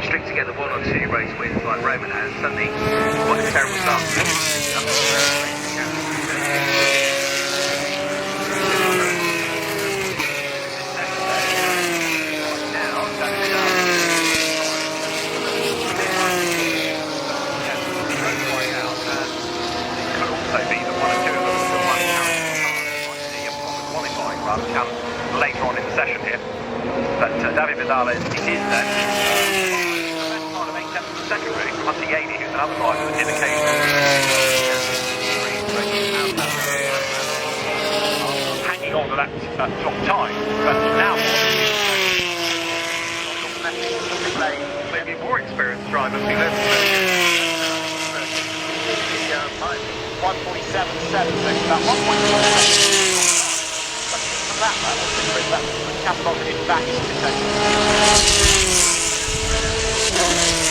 string together one or two race wins like Roman has, suddenly quite a terrible start. Later on in the session here, but David Vidal is there. The best part of 8 tenths of a second really from Hunter Yeaney, who's another driver that did occasionally hanging on to that top time, but now maybe more experienced drivers who live 147.7, so about 1.4. That catastrophic back is